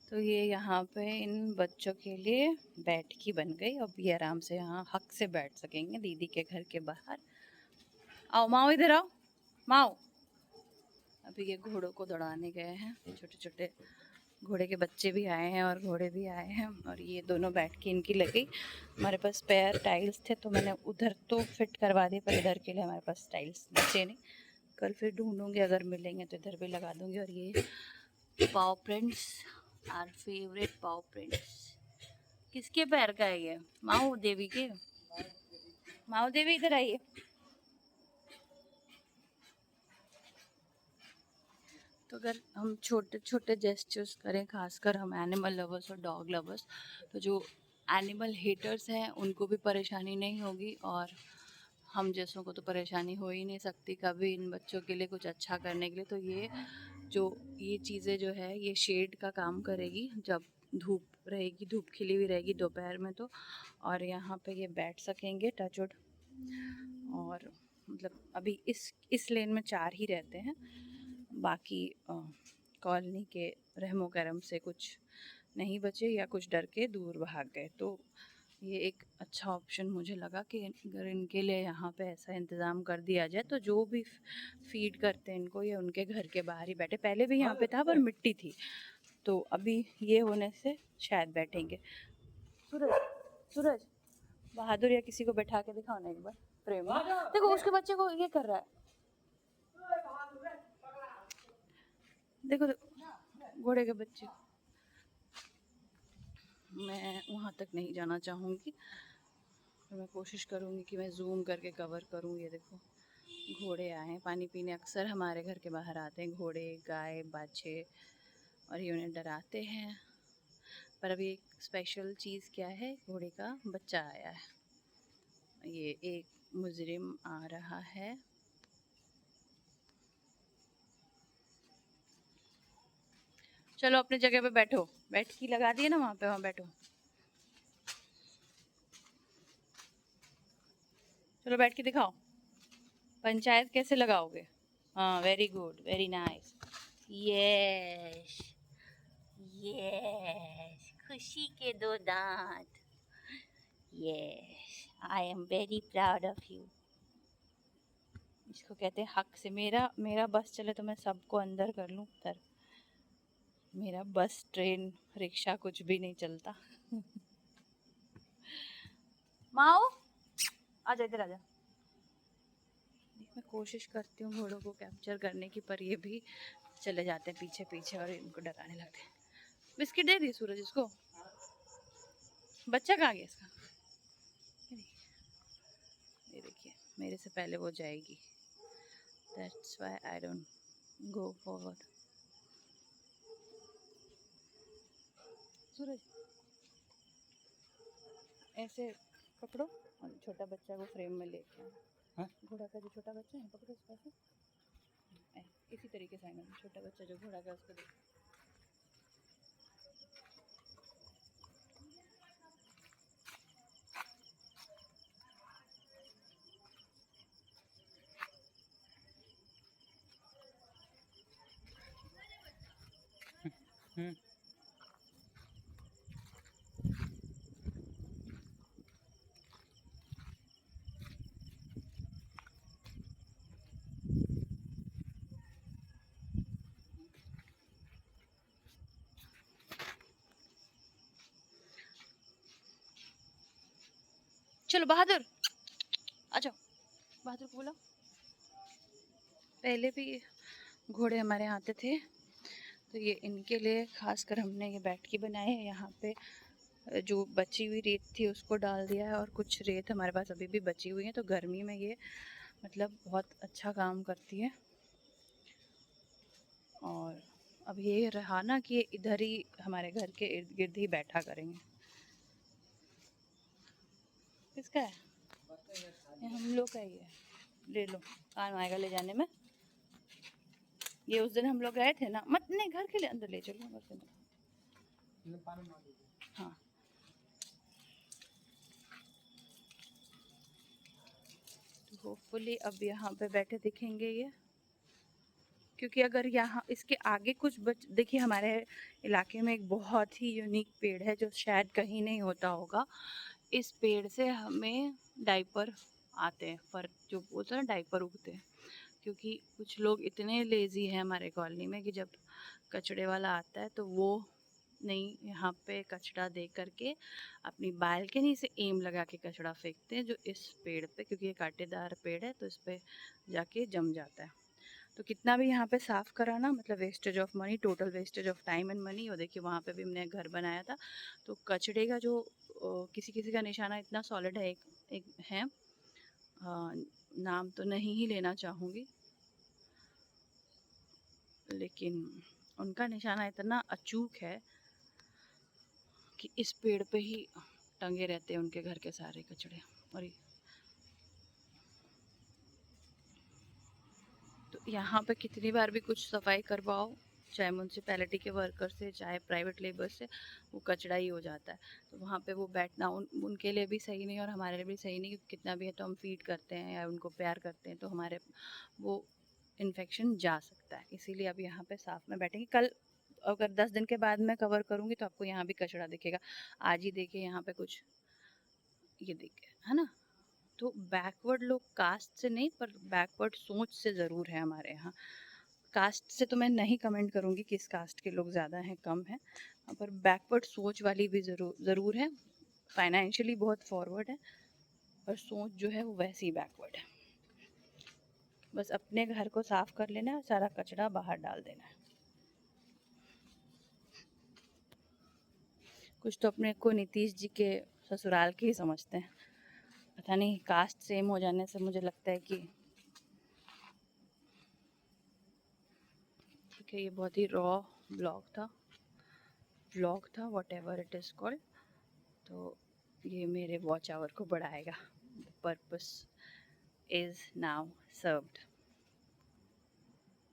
तो ये यहाँ पे इन बच्चों के लिए बैठकी बन गई। अब ये आराम से यहाँ हक से बैठ सकेंगे दीदी के घर के बाहर। आओ माओ, इधर आओ माओ। अभी ये घोड़ों को दौड़ाने गए हैं, छोटे छोटे घोड़े के बच्चे भी आए हैं और घोड़े भी आए हैं। और ये दोनों बैठ के इनकी लगी। हमारे पास पैर टाइल्स थे तो मैंने उधर तो फिट करवा दी, पर इधर के लिए हमारे पास टाइल्स बचे नहीं। कल फिर ढूंढूंगी, अगर मिलेंगे तो इधर भी लगा दूंगी। और ये paw prints, our favourite paw prints. किसके पैर का है ये? माओ देवी के। माओ देवी इधर आइए। तो अगर हम छोटे छोटे जेस्चर्स करें, खासकर हम एनिमल लवर्स और डॉग लवर्स, तो जो एनिमल हेटर्स हैं उनको भी परेशानी नहीं होगी, और हम जैसों को तो परेशानी हो ही नहीं सकती कभी इन बच्चों के लिए कुछ अच्छा करने के लिए। तो ये चीज़ें जो है ये शेड का काम करेगी। जब धूप रहेगी, धूप खिली हुई रहेगी दोपहर में तो, और यहाँ पे ये बैठ सकेंगे टचवुड। और मतलब अभी इस लेन में 4 ही रहते हैं, बाकी कॉलोनी के रहमो करम से कुछ नहीं बचे या कुछ डर के दूर भाग गए। तो ये एक अच्छा ऑप्शन मुझे लगा कि अगर इनके लिए यहाँ पे ऐसा इंतज़ाम कर दिया जाए तो जो भी फीड करते हैं इनको, ये उनके घर के बाहर ही बैठे। पहले भी यहाँ पे था पर मिट्टी थी, तो अभी ये होने से शायद बैठेंगे। सूरज, सूरज बहादुर या किसी को बैठा के दिखाओ ना एक बार प्रेम में। देखो उसके बच्चे को ये कर रहा है, देखो देखो घोड़े के बच्चे। मैं वहाँ तक नहीं जाना चाहूँगी, तो मैं कोशिश करूँगी कि मैं जूम करके कवर करूँ। ये देखो घोड़े आए हैं पानी पीने। अक्सर हमारे घर के बाहर आते हैं घोड़े, गाय, बाछे, और ये उन्हें डराते हैं। पर अभी एक स्पेशल चीज़ क्या है, घोड़े का बच्चा आया है। ये एक मुजरिम आ रहा है। चलो अपनी जगह पे बैठो, बैठकी लगा दिए ना वहाँ पे, वहाँ बैठो। चलो बैठ के दिखाओ पंचायत कैसे लगाओगे। हाँ very good, very nice. Yes yes, खुशी के 2 दांत। Yes, I am very proud of you. इसको कहते हैं हक से। मेरा मेरा बस चले तो मैं सबको अंदर कर लूँ तर। मेरा बस, ट्रेन, रिक्शा कुछ भी नहीं चलता। माओ आजा, इधर आजा। मैं कोशिश करती हूँ घोड़ों को कैप्चर करने की, पर ये भी चले जाते हैं पीछे पीछे और इनको डराने लगते हैं। बिस्किट दे दी सूरज इसको। बच्चा कहाँ गया इसका? ये देखिए मेरे से पहले वो जाएगी। That's why I don't go forward. सूरज ऐसे पकड़ो और छोटा बच्चा को फ्रेम में लेके आओ। घोड़ा का जो छोटा बच्चा है पकड़ो उसको ऐसे, इसी तरीके से आएंगे। छोटा बच्चा जो घोड़ा का उसको देखो। चलो बहादुर आ जाओ, बहादुर को बुलाओ। पहले भी घोड़े हमारे यहाँ आते थे, तो ये इनके लिए खासकर हमने ये बैठकी बनाई है। यहाँ पे जो बची हुई रेत थी उसको डाल दिया है, और कुछ रेत हमारे पास अभी भी बची हुई है। तो गर्मी में ये मतलब बहुत अच्छा काम करती है। और अब ये रहा ना कि इधर ही हमारे घर के इर्द गिर्द ही बैठा करेंगे। किसका है ये? हम लोग का ही है। ले लो, काम आएगा ले जाने में। ये उस दिन हम लोग गए थे ना, मत नहीं घर के लिए अंदर ले चलो, घर के हाँ। तो होपफुली अब यहाँ पे बैठे दिखेंगे ये। क्योंकि अगर यहाँ इसके आगे कुछ बच देखिए, हमारे इलाके में एक बहुत ही यूनिक पेड़ है जो शायद कहीं नहीं होता होगा। इस पेड़ से हमें डायपर आते हैं, फर जो बोलते हैं ना, डायपर उगते हैं। क्योंकि कुछ लोग इतने लेज़ी हैं हमारे कॉलोनी में कि जब कचड़े वाला आता है तो वो नहीं, यहाँ पे कचड़ा दे करके अपनी बालकनी से एम लगा के कचड़ा फेंकते हैं, जो इस पेड़ पे, क्योंकि ये कांटेदार पेड़ है तो इस पे जाके जम जाता है। तो कितना भी यहाँ पे साफ़ करा ना, मतलब wastage of money, total wastage of time and money. और देखिए वहाँ पे भी हमने घर बनाया था, तो कचड़े का जो किसी किसी का निशाना इतना सॉलिड है, एक है, नाम तो नहीं ही लेना चाहूँगी, लेकिन उनका निशाना इतना अचूक है कि इस पेड़ पे ही टंगे रहते हैं उनके घर के सारे कचड़े। और तो यहाँ पे कितनी बार भी कुछ सफाई करवाओ, चाहे म्यूनसिपैलिटी के वर्कर से, चाहे प्राइवेट लेबर से, वो कचड़ा ही हो जाता है। तो वहाँ पे वो बैठना उनके लिए भी सही नहीं और हमारे लिए भी सही नहीं, क्योंकि कितना भी है तो हम फीड करते हैं या उनको प्यार करते हैं, तो हमारे वो इन्फेक्शन जा सकता है। इसीलिए अब यहाँ पे साफ में बैठेंगे। कल अगर 10 दिन के बाद मैं कवर करूँगी तो आपको यहाँ भी कचड़ा दिखेगा। आज ही देखिए यहाँ पे कुछ, ये देखिए, है ना। तो बैकवर्ड लोग कास्ट से नहीं, पर बैकवर्ड सोच से ज़रूर है हमारे यहाँ। कास्ट से तो मैं नहीं कमेंट करूँगी किस कास्ट के लोग ज़्यादा हैं कम हैं, पर बैकवर्ड सोच वाली भी ज़रूर है। फाइनेंशियली बहुत फॉरवर्ड है, पर सोच जो है वो वैसी ही बैकवर्ड है। बस अपने घर को साफ कर लेना है, सारा कचरा बाहर डाल देना है। कुछ तो अपने को नीतीश जी के ससुराल के ही समझते हैं। पता नहीं, कास्ट सेम हो जाने से मुझे लगता है कि, ठीक है, ये बहुत ही रॉ व्लॉग था, what ever it is called. तो ये मेरे वॉच आवर को बढ़ाएगा। Purpose is now served.